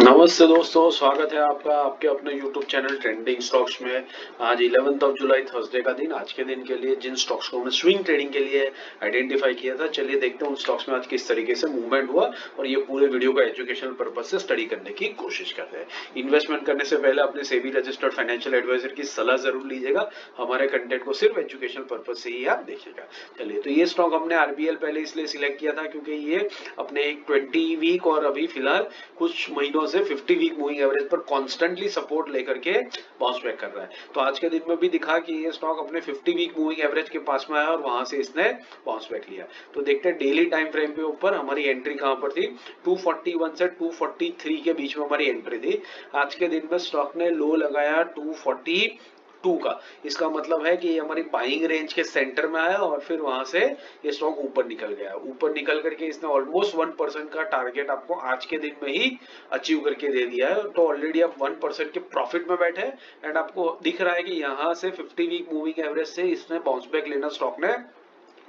नमस्ते दोस्तों, स्वागत है आपका आपके अपने YouTube चैनल ट्रेंडिंग स्टॉक्स में। आज 11 जुलाई थर्सडे का दिन। आज के दिन के लिए जिन स्टॉक्स को हमने स्विंग ट्रेडिंग के लिए आइडेंटिफाई किया था, चलिए देखते हैं उन स्टॉक्स में आज किस तरीके से मूवमेंट हुआ और ये पूरे वीडियो का एजुकेशनल पर्पज से स्टडी करने की कोशिश करते हैं। इन्वेस्टमेंट करने से पहले अपने सेबी रजिस्टर्ड फाइनेंशियल एडवाइजर की सलाह जरूर लीजिएगा। हमारे कंटेंट को सिर्फ एजुकेशनल पर्पज से ही आप देखिएगा। चलिए, तो ये स्टॉक हमने आरबीएल पहले इसलिए सिलेक्ट किया था क्योंकि ये अपने एक 20 वीक और अभी फिलहाल कुछ महीनों से 50 वीक मूविंग एवरेज पर कॉन्स्टेंटली सपोर्ट लेकर के बाउंस बैक कर रहा है। तो आज के दिन में भी दिखा कि ये स्टॉक अपने 50 वीक मूविंग एवरेज के पास में आया और वहां से इसने बाउंस बैक लिया। तो देखते हैं डेली टाइम फ्रेम पे ऊपर हमारी एंट्री कहां पर थी। 241 से 243 के बीच में हमारी एंट्री थी। आज के दिन में स्टॉक ने लो लगाया 242 का। इसका मतलब है कि ये हमारी बाइंग रेंज के सेंटर में आया और फिर वहां से ये स्टॉक ऊपर निकल गया। ऊपर निकल करके इसने ऑलमोस्ट 1% का टारगेट आपको आज के दिन में ही अचीव करके दे दिया है। तो ऑलरेडी आप 1% के प्रॉफिट में बैठे हैं एंड आपको दिख रहा है कि यहाँ से 50 वीक मूविंग एवरेज से इसने बाउंस बैक लेना स्टॉक ने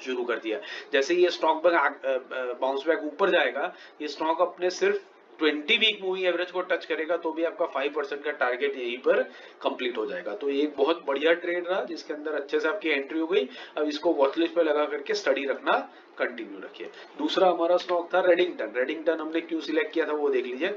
शुरू कर दिया। जैसे ये स्टॉक बाउंस बैक ऊपर जाएगा, ये स्टॉक अपने सिर्फ 20 वीक मूविंग एवरेज को टच करेगा तो भी आपका 5% का टारगेट यहीं पर कंप्लीट हो जाएगा। तो ये एक बहुत बढ़िया ट्रेड रहा जिसके अंदर अच्छे से आपकी एंट्री हो गई। अब इसको वॉच लिस्ट पे लगा करके स्टडी रखना कंटिन्यू रखिए। दूसरा हमारा स्टॉक था रेडिंगटन। रेडिंगटन हमने क्यों सिलेक्ट किया था वो देख लीजिए।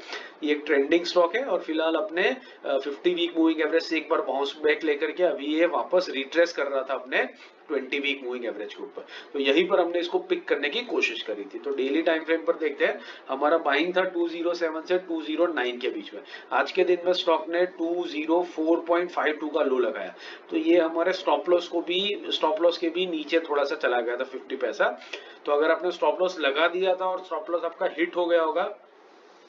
ये एक ट्रेंडिंग स्टॉक है और फिलहाल अपने 50 वीक मूविंग एवरेज से एक बार बाउंस बैक लेकर के अभी ये वापस रिट्रेस कर रहा था अपने 20 वीक मूविंग एवरेज के ऊपर। तो यहीं पर हमने इसको पिक करने की कोशिश करी थी। तो डेली टाइम फ्रेम पर देखते हैं, हमारा बाइंग था 207 से 209 के बीच में। आज के दिन में स्टॉक ने 204.52 का लो लगाया। तो ये हमारे स्टॉप लॉस के भी नीचे थोड़ा सा चला गया था 50 पैसा। तो अगर आपने स्टॉप लॉस लगा दिया था और स्टॉप लॉस आपका हिट हो गया होगा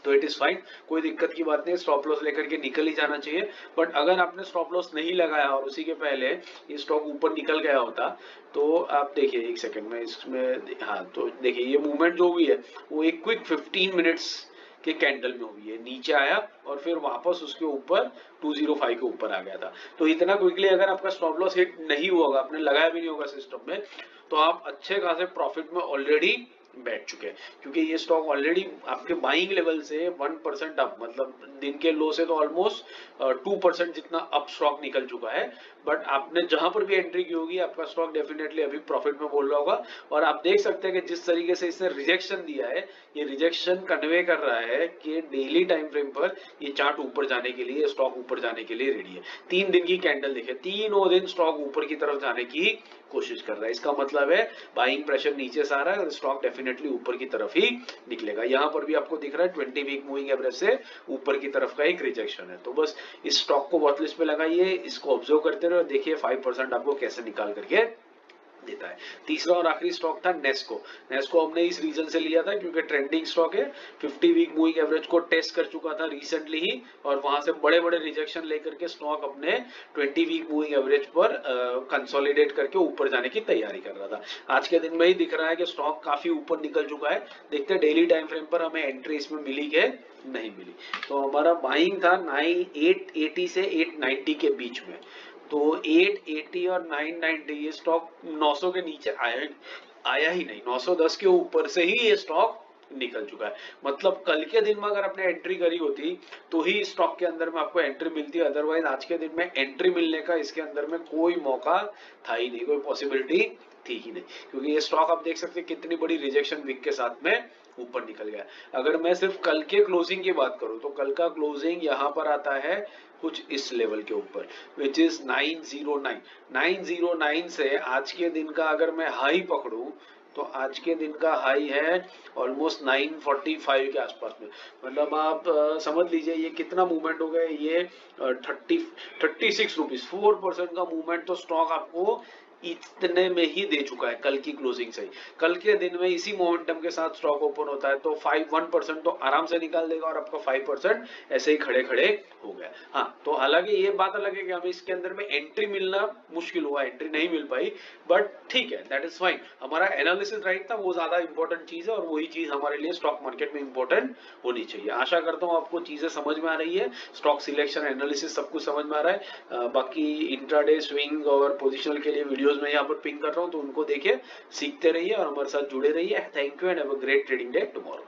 तो इट इज फाइन, कोई दिक्कत की बात नहीं। स्टॉप लॉस लेकर के निकल ही जाना चाहिए। बट अगर आपने स्टॉप लॉस नहीं लगाया और उसी के पहले ये स्टॉक ऊपर निकल गया होता तो आप देखिए एक सेकंड में इसमें, हाँ तो देखिए ये मूवमेंट जो हुई है वो एक क्विक 15 मिनट्स के कैंडल में हुई है। नीचे आया और फिर वापस उसके ऊपर 205 के ऊपर आ गया था। तो इतना क्विकली अगर आपका स्टॉप लॉस हिट नहीं हुआ होगा, आपने लगाया भी नहीं होगा सिस्टम में, तो आप अच्छे खासे प्रॉफिट में ऑलरेडी बैठ चुके हैं। क्योंकि ये स्टॉक ऑलरेडी आपके बाइंग लेवल से 1% अप, मतलब दिन के लो से तो ऑलमोस्ट 2% जितना अप स्टॉक निकल चुका है। बट आपने जहां पर भी एंट्री की होगी आपका स्टॉक डेफिनेटली अभी प्रॉफिट में बोल रहा होगा। और आप देख सकते हैं कि जिस तरीके से इसने रिजेक्शन दिया है, ये रिजेक्शन कन्वे कर रहा है कि डेली टाइम फ्रेम पर ये चार्ट ऊपर जाने के लिए, स्टॉक ऊपर जाने के लिए रेडी है। 3 दिन की कैंडल देखे, तीनों दिन स्टॉक ऊपर की तरफ जाने की कोशिश कर रहा है। इसका मतलब है बाइंग प्रेशर नीचे से आ रहा है और स्टॉक डेफिनेटली ऊपर की तरफ ही निकलेगा। यहां पर भी आपको दिख रहा है 20 वीक मूविंग एवरेज से ऊपर की तरफ का एक रिजेक्शन है। तो बस इस स्टॉक को वॉच लिस्ट पे लगाइए, इसको ऑब्जर्व करते रहो, देखिए 5% आपको कैसे निकाल करके देता है। तीसरा और आखिरी स्टॉक था नेस्को। नेस्को हमने इस रीजन से लिया था क्योंकि ट्रेंडिंग स्टॉक है, 50 वीक मूविंग एवरेज को टेस्ट कर चुका था रिसेंटली ही और वहां से बड़े बड़े रिजेक्शन लेकर के स्टॉक अपने 20 वीक मूविंग एवरेज पर कंसोलिडेट करके ऊपर जाने की तैयारी कर रहा था। आज के दिन में ही दिख रहा है कि स्टॉक काफी ऊपर निकल चुका है। देखते हैं डेली टाइम फ्रेम पर हमें एंट्री इसमें मिली के नहीं मिली। तो हमारा बाइंग था 880 से 890 के बीच में। तो 880 और 990 ये स्टॉक 900 के नीचे आया ही नहीं। 910 के ऊपर से ही ये स्टॉक निकल चुका है। मतलब कल के दिन में अगर आपने एंट्री करी होती तो ही स्टॉक के अंदर में आपको एंट्री मिलती, अदरवाइज आज के दिन में एंट्री मिलने का इसके अंदर में कोई मौका था ही नहीं, कोई पॉसिबिलिटी थी ही नहीं। क्योंकि ये स्टॉक आप देख सकते हैं कितनी बड़ी रिजेक्शन वीक के साथ में ऊपर निकल गया। अगर मैं सिर्फ कल के क्लोजिंग की बात करूं तो कल का क्लोजिंग यहाँ पर आता है कुछ इस लेवल के ऊपर, विच इज 909। 909 से आज के दिन का अगर मैं हाई पकड़ूं तो आज के दिन का हाई है ऑलमोस्ट 945 के आसपास में। मतलब आप समझ लीजिए ये कितना मूवमेंट हो गया। ये 36 रुपीज, 4% का मूवमेंट तो स्टॉक आपको इतने में ही दे चुका है कल की क्लोजिंग से ही। कल के दिन में इसी मोमेंटम के साथ स्टॉक ओपन होता है तो 1% तो आराम से निकाल देगा और आपका 5% ऐसे ही खड़े खड़े हो गया। हाँ, तो हालांकि ये बात अलग है कि हमें इसके अंदर में एंट्री मिलना मुश्किल हुआ, एंट्री नहीं मिल पाई, बट ठीक है, दैट इज फाइन। हमारा एनालिसिस राइट था, वो ज्यादा इंपॉर्टेंट चीज है और वही चीज हमारे लिए स्टॉक मार्केट में इंपॉर्टेंट होनी चाहिए। आशा करता हूँ आपको चीजें समझ में आ रही है, स्टॉक सिलेक्शन, एनालिसिस सब कुछ समझ में आ रहा है। बाकी इंट्राडे, स्विंग और पोजिशनल के लिए वीडियोस मैं यहाँ पर पिंग कर रहा हूँ, तो उनको देखिए, सीखते रहिए और हमारे साथ जुड़े रहिए। Thank you and have a great trading day tomorrow.